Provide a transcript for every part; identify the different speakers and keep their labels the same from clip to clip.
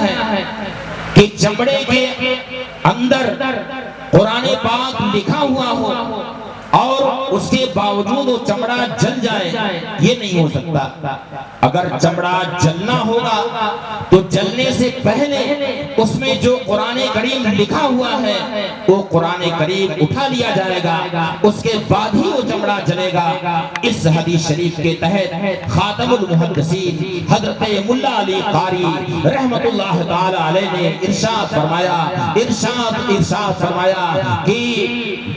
Speaker 1: ہے کہ چمڑے کے اندر قرآن پاک لکھا ہوا ہو اور اس کے باوجود وہ چمڑا جل جائے، یہ نہیں ہو سکتا۔ اگر چمڑا جلنا ہوگا تو جلنے سے پہلے اس میں جو قرآن کریم لکھا ہوا ہے وہ قرآن کریم اٹھا لیا جائے گا، اس کے بعد ہی وہ چمڑا جلے گا۔ اس حدیث شریف کے تحت خاتم المحدثین حضرت ملا علی قاری رحمت اللہ تعالی علیہ نے ارشاد فرمایا کہ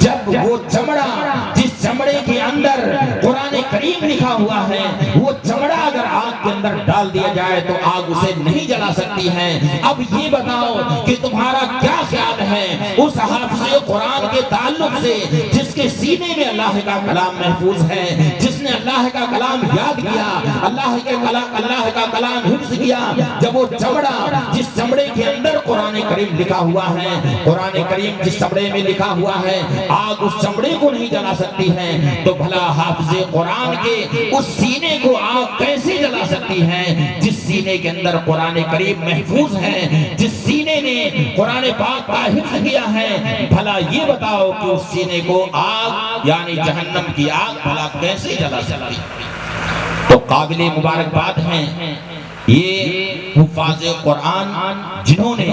Speaker 1: جب وہ چمڑا، جس چمڑے کے اندر قرآن کریم لکھا ہوا ہے، وہ چمڑا اگر آگ کے اندر ڈال دیا جائے تو آگ اسے نہیں جلا سکتی ہے۔ اب یہ بتاؤ کہ تمہارا کیا خیال ہے اس حافظ قرآن کے تعلق سے جس کے سینے میں اللہ کا کلام محفوظ ہے، جس نے اللہ کا کلام یاد کیا، اللہ کا کلام حفظ کیا، جب وہ چمڑا، جس چمڑے کے اندر قرآن کریم لکھا ہوا ہے، قرآن کریم جس چمڑے میں لکھا ہوا ہے، آگ اس چمڑے کو نہیں جلا سکتی ہے، تو بھلا حافظ قرآن کے اس سینے کو آگ کیسے جلا سکتی ہے جس سینے کے اندر قرآن کریم محفوظ ہے، جس سینے نے قرآن پاک کا حفظ کیا ہے؟ بھلا یہ بتاؤ کہ اس سینے کو آگ یعنی جہنم کی آگ بھلا کیسے جلا سکتی؟ تو قابل مبارکباد ہیں یہ حفاظ قرآن جنہوں نے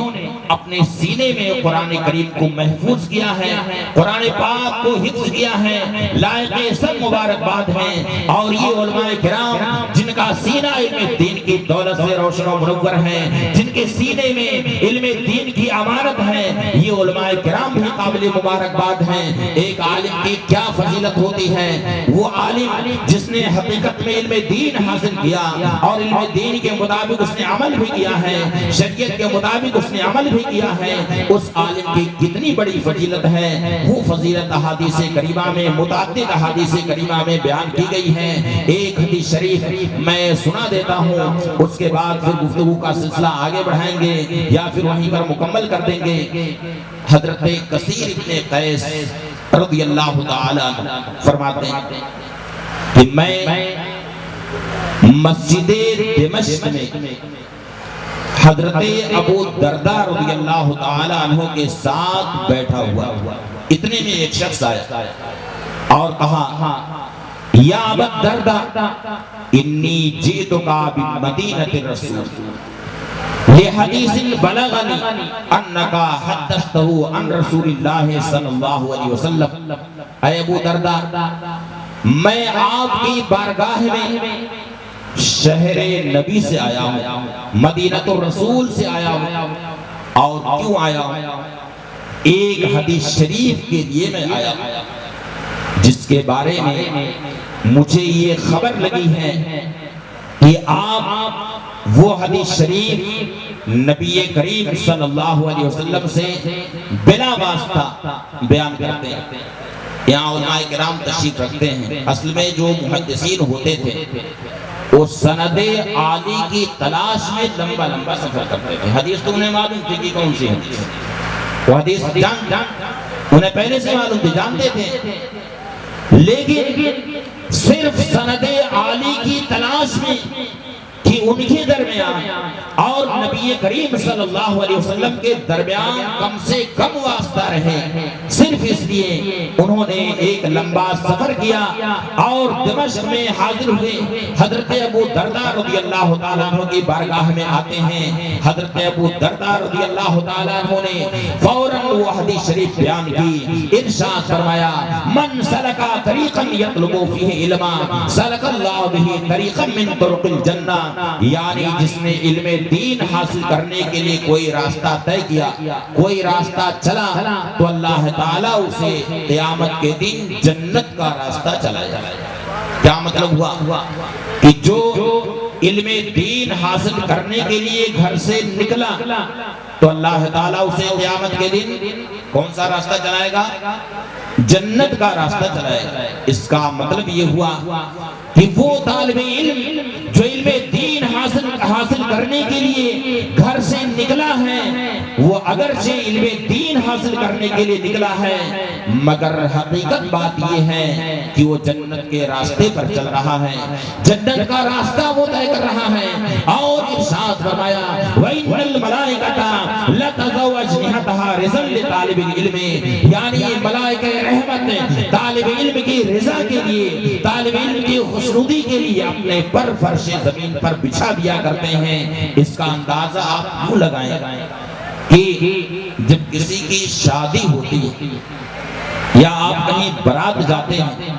Speaker 1: اپنے سینے میں قرآن کریم کو محفوظ کیا ہے، قرآن پاک کو حفظ کیا ہے، لائق سب مبارکباد ہیں۔ اور یہ علماء کرام جن کا سینہ علم دین کی دولت سے روشن و منور ہے، جن کے سینے میں علم دین کی امانت ہے، یہ علماء کرام بھی قابل مبارکباد ہیں۔ ایک عالم کی کیا فضیلت ہوتی ہے؟ وہ عالم جس نے حقیقت میں علم دین حاصل کیا اور علم دین کے مطابق اس نے عمل بھی کیا ہے، شریعت کے مطابق اس نے عمل بھی کیا ہے، اس عالم کی کتنی بڑی فضیلت ہے۔ وہ فضیلت احادیث کریمہ میں، متعدد احادیث کریمہ میں بیان کی گئی ہے۔ ایک حدیث شریف میں سنا دیتا ہوں، اس کے بعد پھر گفتگو کا سلسلہ آگے بڑھائیں گے یا پھر وہیں پر مکمل کر دیں گے۔ حضرت کثیر ابن قیس رضی اللہ تعالی عنہ فرماتے ہیں کہ میں مسجد دمشق میں حضرت ابو درداء رضی اللہ تعالی عنہ کے ساتھ بیٹھا ہوا، اتنے میں ایک شخص آیا اور کہا یا ابو درداء انی جئتک بمدینۃ الرسول لحدیث بلغنی انک حدثته عن رسول اللہ صلی اللہ علیہ وسلم۔ اے ابو درداء، میں آپ کی بارگاہ میں شہر نبی سے آیا ہوں، مدینۃ الرسول سے آیا ہوں، اور کیوں آیا ہوں؟ ایک حدیث شریف کے لیے میں آیا ہوں جس کے بارے میں مجھے یہ خبر لگی ہے کہ آپ وہ حدیث شریف نبی کریم صلی اللہ علیہ وسلم سے بلا واسطہ بیان کرتے ہیں۔ یہاں علماء کرام تشریف رکھتے ہیں، اصل میں جو محدثین ہوتے تھے وہ سند عالی کی تلاش میں لمبا لمبا سفر کرتے تھے۔ حدیث تو انہیں معلوم تھی کہ کون سی حدیث، وہ حدیث انہیں پہلے سے معلوم تھی، جانتے تھے، لیکن صرف سند عالی کی تلاش میں کہ ان کے درمیان اور نبی کریم صلی اللہ علیہ وسلم کے درمیان کم سے کم واسطہ رہے، صرف اس لیے انہوں نے ایک لمبا سفر کیا اور دمشق میں حاضر ہوئے۔ حضرت ابو درداء رضی اللہ تعالیٰ عنہ کی بارگاہ میں آتے ہیں۔ حضرت ابو درداء رضی اللہ تعالیٰ عنہ نے فوراً وہ حدیث شریف بیان کی، ارشاد فرمایا من سلکا طریقا یطلب فیہ علما سلک اللہ بہ طریقا من طرق الجنہ، یعنی جس نے علم دین حاصل کرنے کے لیے کوئی راستہ طے کیا، کوئی راستہ چلا، تو اللہ تعالیٰ اسے قیامت کے دن جنت کا راستہ چلائے۔ کیا مطلب ہوا کہ جو علم دین حاصل کرنے کے لیے گھر سے نکلا تو اللہ تعالیٰ اسے قیامت کے دن کون سا راستہ چلائے گا؟ جنت کا راستہ چلائے گا۔ اس کا مطلب یہ ہوا کہ وہ طالب علم جو علم دین حاصل کرنے کے لیے گھر سے نکلا ہے، وہ وہ اگرچہ علم دین حاصل کرنے کے لیے نکلا ہے مگر حقیقت بات یہ ہے کہ وہ جنت کے راستے پر چل رہا ہے، جنت کا راستہ وہ طے کر رہا ہے۔ اور ارشاد فرمایا وَإِنَّ الْمَلَائِكَةَ لَتَضَعُ أَجْنِحَتَهَا رِضًا لِطَالِبِ الْعِلْمِ، یعنی یہ ملائکہ رحمت طالب علم کی رضا کے لیے، طالب علم کی خوشنودی کے لیے اپنے پر فرش زمین پر بچھا دیا کرتے ہیں۔ اس کا اندازہ آپ یوں لگائیں کہ جب کسی کی شادی ہوتی ہے یا آپ کہیں برات جاتے ہیں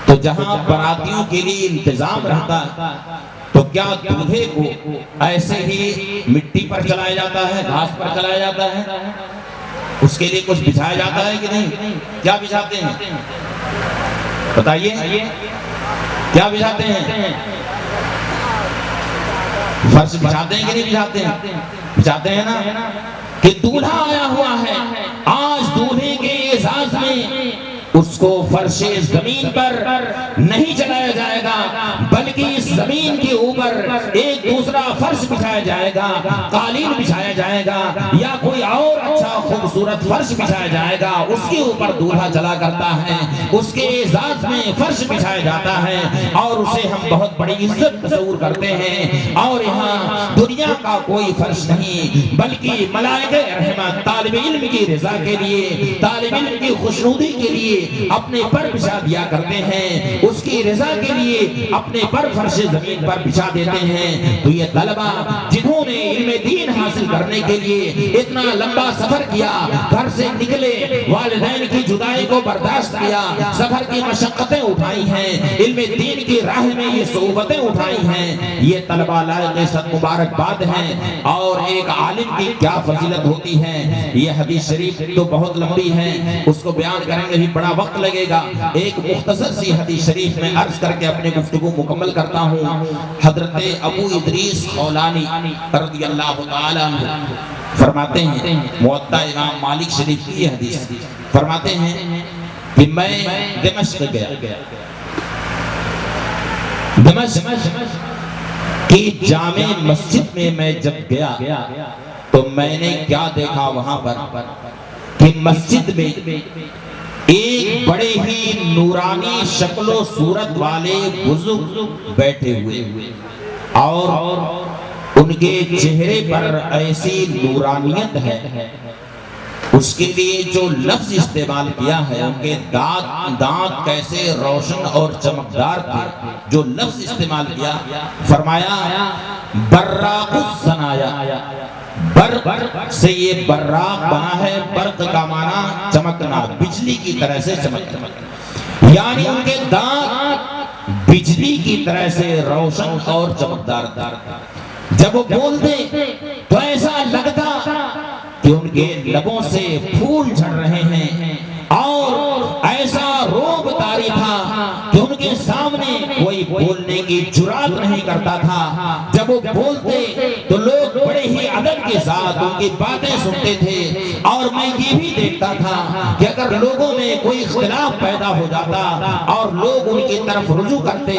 Speaker 1: تو جہاں براتیوں کے لیے انتظام رہتا ہے تو کیا دولہے کو ایسے ہی مٹی پر چلایا جاتا ہے، گھاس پر چلایا جاتا ہے؟ اس کے لیے کچھ بچھایا جاتا ہے کہ نہیں؟ کیا بچھاتے ہیں بتائیے، کیا بچھاتے ہیں؟ فرش بچھاتے ہیں کہ نہیں بچھاتے ہیں؟ بچھاتے ہیں نا، کہ دولہا آیا ہوا ہے، آج دولہے کے اعزاز میں اس کو فرش زمین پر نہیں چلایا جائے گا بلکہ اس زمین کے اوپر ایک دوسرا فرش بچھایا جائے گا، قالین بچھایا جائے گا یا کوئی اور اچھا خوبصورت فرش بچھایا جائے گا، اس کے اوپر دولہا چلا کرتا ہے، اس کے اعزاز میں فرش بچھایا جاتا ہے اور اسے ہم بہت بڑی عزت تصور کرتے ہیں۔ اور یہاں دنیا کا کوئی فرش نہیں بلکہ ملائکہ رحمت طالب علم کی رضا کے لیے، طالب علم کی خوشنودی کے لیے اپنے پر بچھا دیا کرتے ہیں، اس کی رضا کے لیے اپنے پر فرش زمین پر بچھا دیتے ہیں۔ تو یہ طلبہ جنہوں نے علم دین حاصل کرنے کے لیے اتنا لمبا سفر کیا، گھر سے نکلے، والدین کی جدائی کو برداشت کیا، سفر کی مشقتیں اٹھائی ہیں، علم دین کی راہ میں یہ صعوبتیں اٹھائی ہیں، یہ طلبہ لائق صد مبارکباد ہیں۔ اور ایک عالم کی کیا فضیلت ہوتی ہے، یہ حدیث شریف تو بہت لمبی ہے، اس کو بیان کریں گے بھی بڑا وقت لگے گا۔ ایک مختصر سی حدیث شریف میں عرض کر کے اپنے گفتگو مکمل کرتا ہوں۔ حضرت ابو ادریس خولانی رضی اللہ تعالی عنہ فرماتے ہیں، موطا امام مالک شریف کی حدیث فرماتے ہیں کہ میں دمشق گیا، دمشق کی جامع مسجد میں میں جب گیا تو میں نے کیا دیکھا وہاں پر کہ مسجد میں ایک بڑے ہی نورانی شکل و صورت والے بزرگ بیٹھے ہوئے اور ان کے چہرے پر ایسی نورانیت ہے، اس کے لیے جو لفظ استعمال کیا ہے، ان کے دانت کیسے روشن اور چمکدار تھے، جو لفظ استعمال کیا فرمایا براق الثنایا، برق سے یہ براق بنا ہے، برق کا معنی چمکنا، بجلی کی طرح سے چمکنا، یعنی ان کے دانت بجلی کی طرح سے روشن اور چمکدار تھا۔ جب وہ بولتے تو ایسا لگتا کہ ان کے لبوں سے پھول جھڑ رہے ہیں اور ایسا روب طاری تھا کہ ان کے سامنے کوئی بولنے کی جرات نہیں کرتا تھا۔ جب وہ بولتے تو لوگ بڑے ہی ادب کے ساتھ ان کی باتیں سنتے تھے، اور میں یہ بھی دیکھتا تھا کہ اگر لوگوں میں کوئی اختلاف پیدا ہو جاتا اور لوگ ان کی طرف رجوع کرتے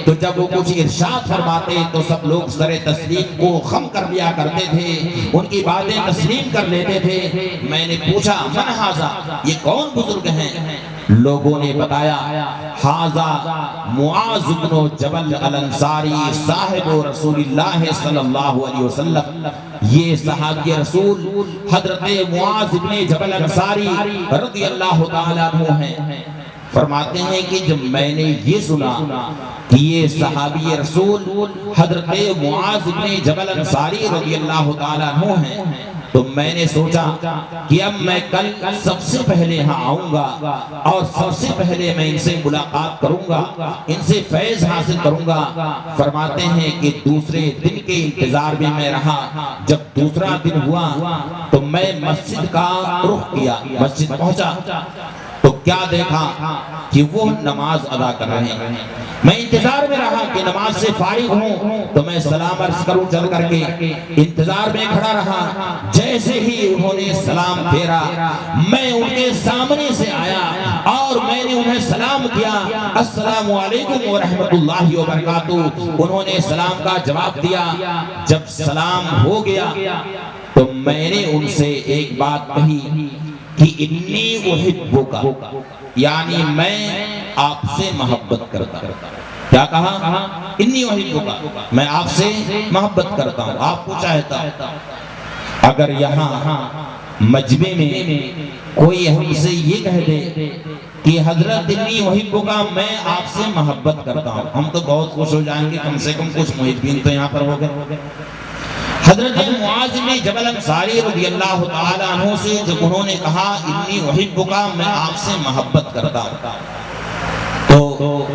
Speaker 1: تو جب وہ کچھ ارشاد فرماتے تو سب لوگ سر تسلیم کو خم کر لیا کرتے تھے، ان کی باتیں تسلیم کر لیتے تھے۔ میں نے پوچھا من ھذا، یہ کون بزرگ ہیں؟ لوگوں نے بتایا ھذا معاذ بن جبل الانصاری صاحب رسول اللہ صلی اللہ علیہ وسلم، یہ صحابی رسول حضرت معاذ بن جبل انصاری رضی اللہ تعالی عنہ ہیں۔ فرماتے ہیں کہ جب میں نے یہ سنا کہ یہ صحابی رسول حضرت معاذ بن جبل انصاری رضی اللہ تعالی عنہ ہیں تو میں نے سوچا کہ اب میں کل سب سے پہلے یہاں آؤں گا اور سب سے پہلے میں ان سے ملاقات کروں گا، ان سے فیض حاصل کروں گا۔ فرماتے ہیں کہ دوسرے دن کے انتظار میں میں رہا، جب دوسرا دن ہوا تو میں مسجد کا رخ کیا، مسجد پہنچا تو کیا دیکھا کہ وہ نماز ادا کر رہے ہیں۔ میں انتظار میں رہا کہ نماز سے فارغ ہوں تو میں سلام عرض کروں، چل کر کے انتظار میں کھڑا رہا۔ جیسے ہی انہوں نے سلام پھیرا میں ان کے سامنے سے آیا اور میں نے انہیں سلام کیا، السلام علیکم ورحمۃ اللہ وبرکاتہ۔ انہوں نے سلام کا جواب دیا۔ جب سلام ہو گیا تو میں نے ان سے ایک بات کہی کہ انی احبک، یعنی میں آپ سے محبت کرتا ہوں۔ کیا کہا؟ انی احبک، میں آپ سے محبت کرتا ہوں، آپ کو چاہتا ہوں۔ اگر یہاں مجمع میں کوئی ہم سے یہ کہہ دے کہ حضرت انی احبک، میں آپ سے محبت کرتا ہوں، ہم تو بہت خوش ہو جائیں گے، کم سے کم کچھ محبین تو یہاں پر ہو گئے۔ حضرت معاذ بن جبل انصاری رضی اللہ تعالیٰ عنہ سے جب انہوں نے کہا انی احبک، میں آپ سے محبت کرتا ہوں، تو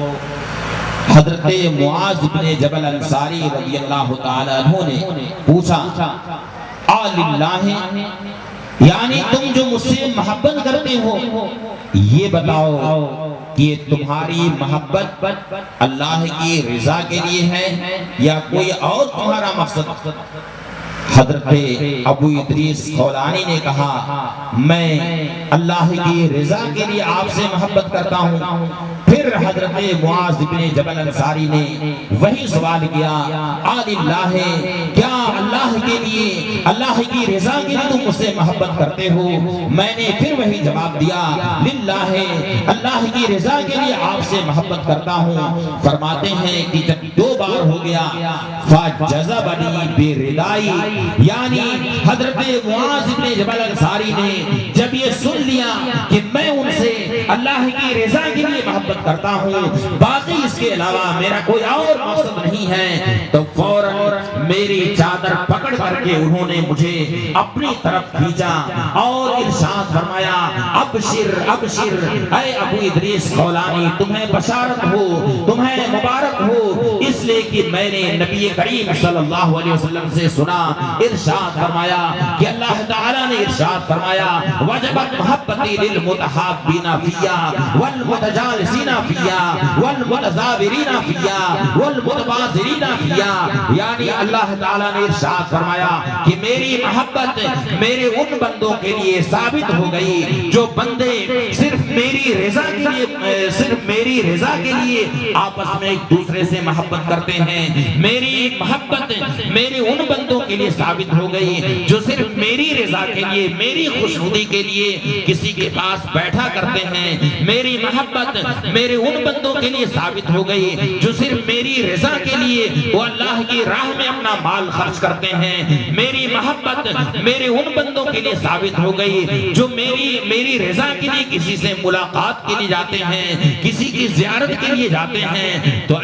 Speaker 1: حضرت معاذ بن جبل انصاری رضی اللہ تعالیٰ عنہ نے پوچھا آللہ، یعنی تم جو مجھ سے محبت کرتے ہو یہ بتاؤ کہ تمہاری محبت اللہ کی رضا کے لیے ہے یا کوئی اور تمہارا مقصد؟ حضرت ابو ادریس خولانی نے کہا میں اللہ کی رضا کے لیے آپ سے محبت کرتا ہوں۔ پھر حضرت معاذ بن جبل انصاری نے وہی سوال کیا آللہ، کیا اللہ کے لیے، اللہ کی رضا کے لیے تم مجھ سے محبت کرتے ہو؟ میں نے پھر وہی جواب دیا للہ، اللہ کی رضا کے لیے آپ سے محبت کرتا ہوں۔ فرماتے ہیں کہ جب دو بار ہو گیا فَجَذَبَنِي بِرِدَائِي، یعنی حضرت معاذ بن جبل انصاری نے جب یہ سن لیا کہ میں ان سے اللہ کی رضا کے لیے محبت کرتا ہوں، باقی اس کے علاوہ میرا کوئی اور مقصد نہیں ہے، تو فوراً میری چادر پکڑ کر کے انہوں نے مجھے اپنی طرف کھینچا اور ارشاد فرمایا ابشر ابشر، اے ابو ادریس خولانی تمہیں بشارت ہو، تمہیں مبارک ہو، اس لیے کہ میں نے نبی کریم صلی اللہ علیہ وسلم سے سنا، ارشاد فرمایا کہ اللہ تعالیٰ نے ارشاد فرمایا وجبت محبتی للمتحابین فیا والمتجالسین فیا والمتزاورین فیا والمتبازرین فیا، یعنی اللہ تعالیٰ نے ارشاد فرمایا کہ میری محبت میرے ان بندوں کے لیے ثابت ہو گئی جو بندے صرف میری رضا کے لیے، صرف میری رضا کے لیے آپس میں ایک دوسرے سے محبت کرتے ہیں۔ میری محبت میرے ان بندوں کے لیے ثابت ہو گئی جو صرف میری رضا کے لیے، میری خوشنودی کے لیے کسی کے پاس بیٹھا کرتے ہیں۔ میری محبت میرے ان بندوں کے لیے ثابت ہو گئی جو صرف میری رضا کے لیے وہ اللہ کی راہ میں اپنا مال خرچ کرتے ہیں۔ میری محبت میرے ان بندوں کے لیے ثابت ہو گئی جو میری رضا کے لیے کسی سے ملاقات کے لیے جاتے ہیں، کسی کی زیارت کے لیے جاتے ہیں۔ تو